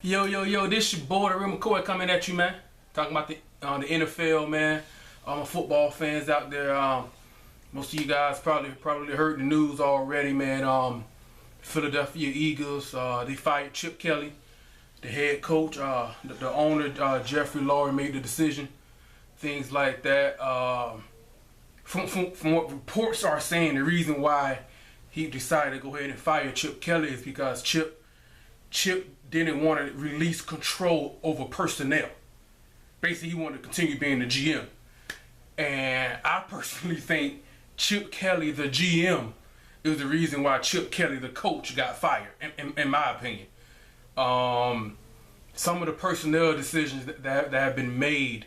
Yo, this your boy, the real McCoy, coming at you, man. Talking about the NFL, man. All my football fans out there. Most of you guys probably heard the news already, man. Philadelphia Eagles, they fired Chip Kelly, the head coach. The owner, Jeffrey Lurie, made the decision. Things like that. From what reports are saying, the reason why he decided to go ahead and fire Chip Kelly is because Chip didn't want to release control over personnel. Basically, he wanted to continue being the GM. And I personally think Chip Kelly, the GM, is the reason why Chip Kelly, the coach, got fired, in my opinion. Some of the personnel decisions that have been made.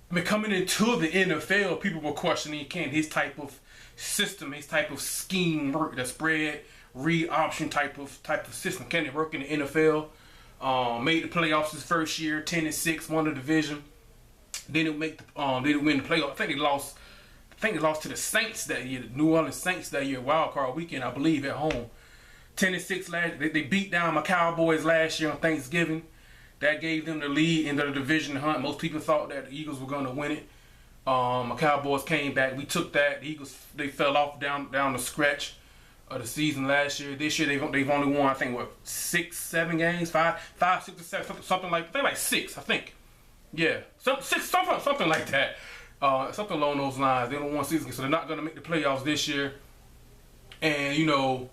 I mean, coming into the NFL, people were questioning, can his type of system, his type of scheme work, the spread read option type of system, can it work in the NFL? Made the playoffs his first year, 10-6, won the division. Didn't win the playoffs. I think they lost to the Saints that year, the New Orleans Saints that year, wild card weekend, I believe, at home. 10-6 last. They beat down my Cowboys last year on Thanksgiving. That gave them the lead into the division hunt. Most people thought that the Eagles were going to win it. My Cowboys came back. We took that. The Eagles, they fell off down the stretch of the season last year. This year they've only won, I think, what, 6, 7 games, 5, 6 or 7, something like, they're like 6, I think. Yeah, something like that. Something along those lines. They don't won season, so they're not going to make the playoffs this year. And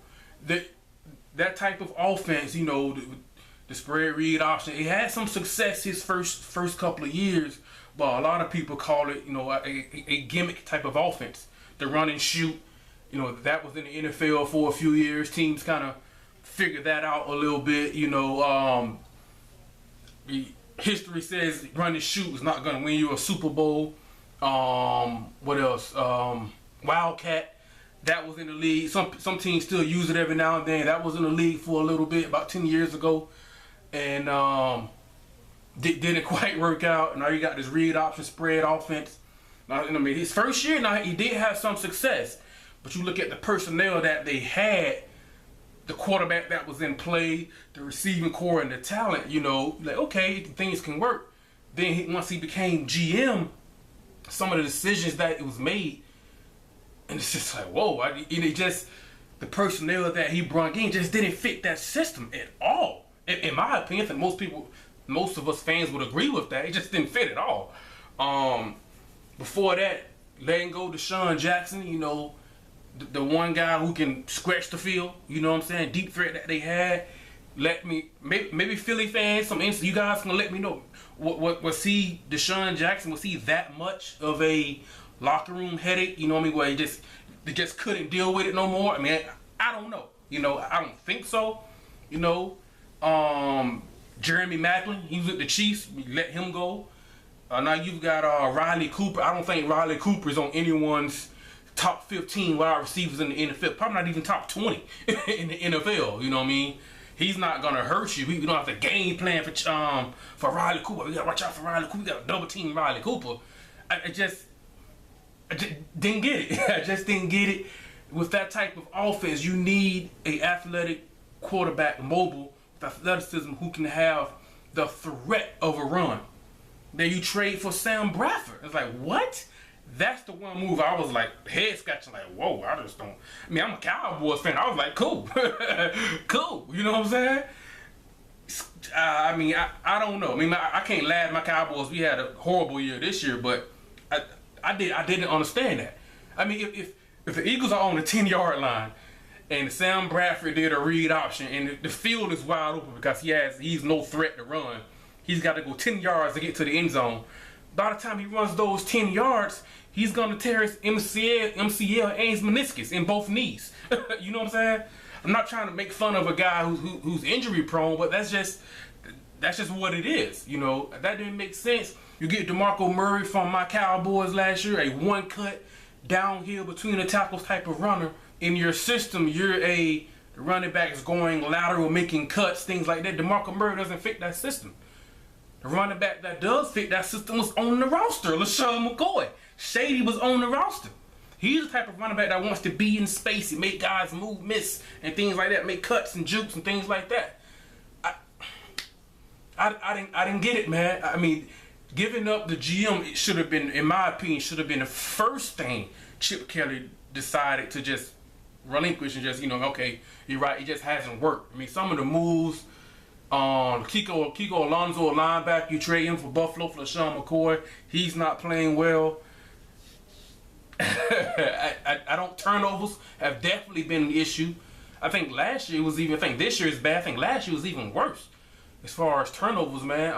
that type of offense, the spread read option, it had some success his first couple of years, but a lot of people call it, a gimmick type of offense. The run and shoot. That was in the NFL for a few years. Teams kind of figured that out a little bit. History says run and shoot is not going to win you a Super Bowl. What else? Wildcat. That was in the league. Some teams still use it every now and then. That was in the league for a little bit, about 10 years ago. And didn't quite work out. Now you got this read option spread offense. Now, his first year, now he did have some success. But you look at the personnel that they had, the quarterback that was in play, the receiving core, and the talent, like, okay, things can work. Then once he became GM, some of the decisions that it was made, and it's just like, whoa, the personnel that he brought in just didn't fit that system at all. In my opinion, I think most of us fans would agree with that. It just didn't fit at all. Before that, letting go Deshaun Jackson, the one guy who can scratch the field, deep threat that they had. Maybe Philly fans, you guys can let me know. Was Deshaun Jackson, was he that much of a locker room headache, where they just couldn't deal with it no more? I mean, I don't know. I don't think so. Jeremy Maclin, he was with the Chiefs, we let him go. Now you've got Riley Cooper. I don't think Riley Cooper is on anyone's top 15 wide receivers in the NFL. Probably not even top 20 in the NFL. You know what I mean? He's not gonna hurt you. We don't have to game plan for Riley Cooper. We gotta watch out for Riley Cooper. We gotta double team Riley Cooper. I just didn't get it. I just didn't get it. With that type of offense, you need a athletic quarterback, mobile, with athleticism, who can have the threat of a run. Then you trade for Sam Bradford. It's like, what? That's the one move I was like head scratching, like, whoa, I just don't. I mean, I'm a Cowboys fan. I was like, cool. Cool. You know what I'm saying? I don't know. I mean, I can't laugh at my Cowboys. We had a horrible year this year, but I didn't understand that. I mean, if the Eagles are on the 10-yard line and Sam Bradford did a read option and the field is wide open because he's no threat to run, he's got to go 10 yards to get to the end zone. By the time he runs those 10 yards, he's going to tear his MCL and his meniscus in both knees. You know what I'm saying? I'm not trying to make fun of a guy who's injury prone, but that's just what it is. That didn't make sense. You get DeMarco Murray from my Cowboys last year, a one-cut downhill between the tackles type of runner. In your system, the running back is going lateral, making cuts, things like that. DeMarco Murray doesn't fit that system. The running back that does fit that system was on the roster. LaShawn McCoy. Shady was on the roster. He's the type of running back that wants to be in space and make guys move, miss, and things like that, make cuts and jukes and things like that. I didn't get it, man. I mean, giving up the GM, it should have been, in my opinion, should have been the first thing Chip Kelly decided to just relinquish and just, okay, you're right, it just hasn't worked. I mean, some of the moves, Kiko Alonso, a linebacker, you trade him for Buffalo for LaShawn McCoy. He's not playing well. I don't. Turnovers have definitely been an issue. I think last year was even. I think this year is bad. I think last year was even worse as far as turnovers, man.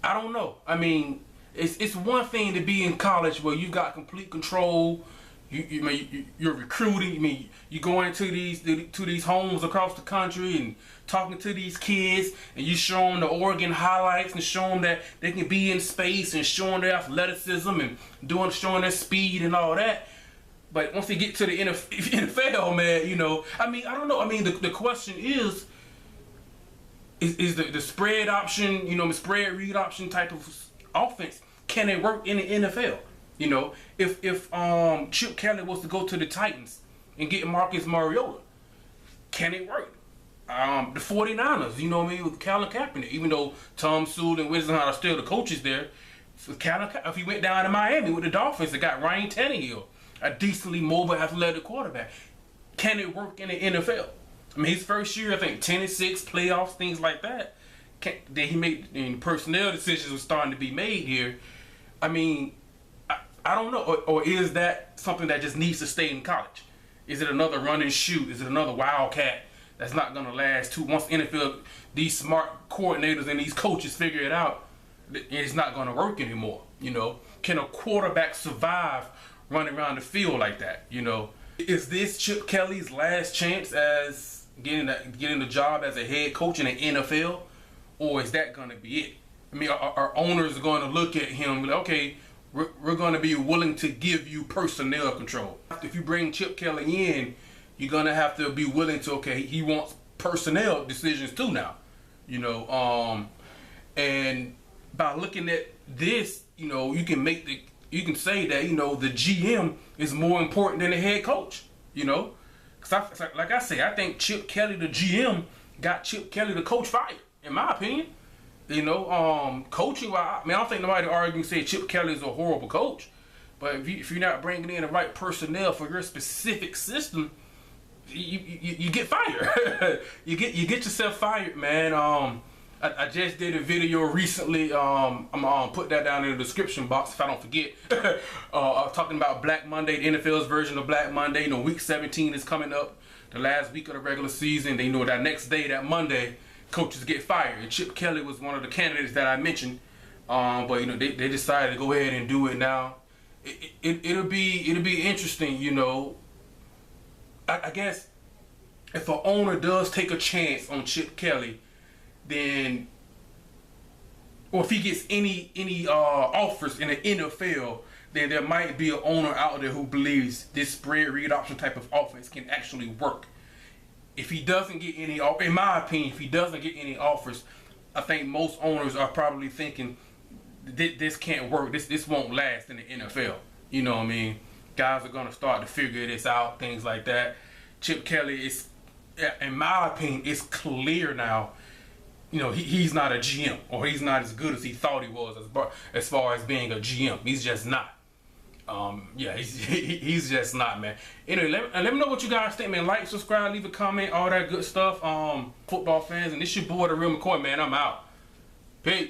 I don't know. I mean, it's one thing to be in college where you got complete control. You're recruiting. I mean, you go into these homes across the country and talking to these kids, and you show them the Oregon highlights and show them that they can be in space and showing their athleticism and showing their speed and all that. But once they get to the NFL, man, I mean, I don't know. I mean, the question is the spread option, the spread read option type of offense, can it work in the NFL? If Chip Kelly was to go to the Titans and get Marcus Mariota, can it work? The 49ers, with Colin Kaepernick, even though Tom Sewell and Winston are still the coaches there, if he went down to Miami with the Dolphins, they got Ryan Tannehill, a decently mobile, athletic quarterback. Can it work in the NFL? I mean, his first year, I think 10-6 playoffs, things like that. Then he made personnel decisions were starting to be made here. I mean, I don't know, or is that something that just needs to stay in college? Is it another run and shoot? Is it another wildcat that's not going to last once NFL, these smart coordinators and these coaches figure it out, it's not going to work anymore? Can a quarterback survive running around the field like that? Is this Chip Kelly's last chance as getting the job as a head coach in the NFL, or is that going to be it? I mean, are owners going to look at him and be like, okay, we're going to be willing to give you personnel control. If you bring Chip Kelly in, you're going to have to be willing to, okay, he wants personnel decisions too now. And by looking at this, you can say that, the GM is more important than the head coach, Because like I say, I think Chip Kelly, the GM, got Chip Kelly, the coach, fired, in my opinion. Coaching, I don't think nobody arguing say Chip Kelly is a horrible coach, but if you're not bringing in the right personnel for your specific system, you get fired. you get yourself fired, man. I just did a video recently. I'm gonna put that down in the description box if I don't forget. Talking about Black Monday, the NFL's version of Black Monday. Week 17 is coming up, the last week of the regular season. That next day, that Monday, coaches get fired, and Chip Kelly was one of the candidates that I mentioned. But they decided to go ahead and do it now. It'll be interesting. I guess if an owner does take a chance on Chip Kelly, then, or if he gets any offers in the NFL, then there might be an owner out there who believes this spread read option type of offense can actually work. If he doesn't get any, in my opinion, if he doesn't get any offers, I think most owners are probably thinking this can't work. This won't last in the NFL. You know what I mean? Guys are gonna start to figure this out, things like that. Chip Kelly is, in my opinion, it's clear now. He's not a GM, or he's not as good as he thought he was as far as being a GM. He's just not. He's just not, man. Anyway, let me know what you guys think, man. Like, subscribe, leave a comment, all that good stuff. Football fans, and this your boy, the real McCoy, man. I'm out. Peace.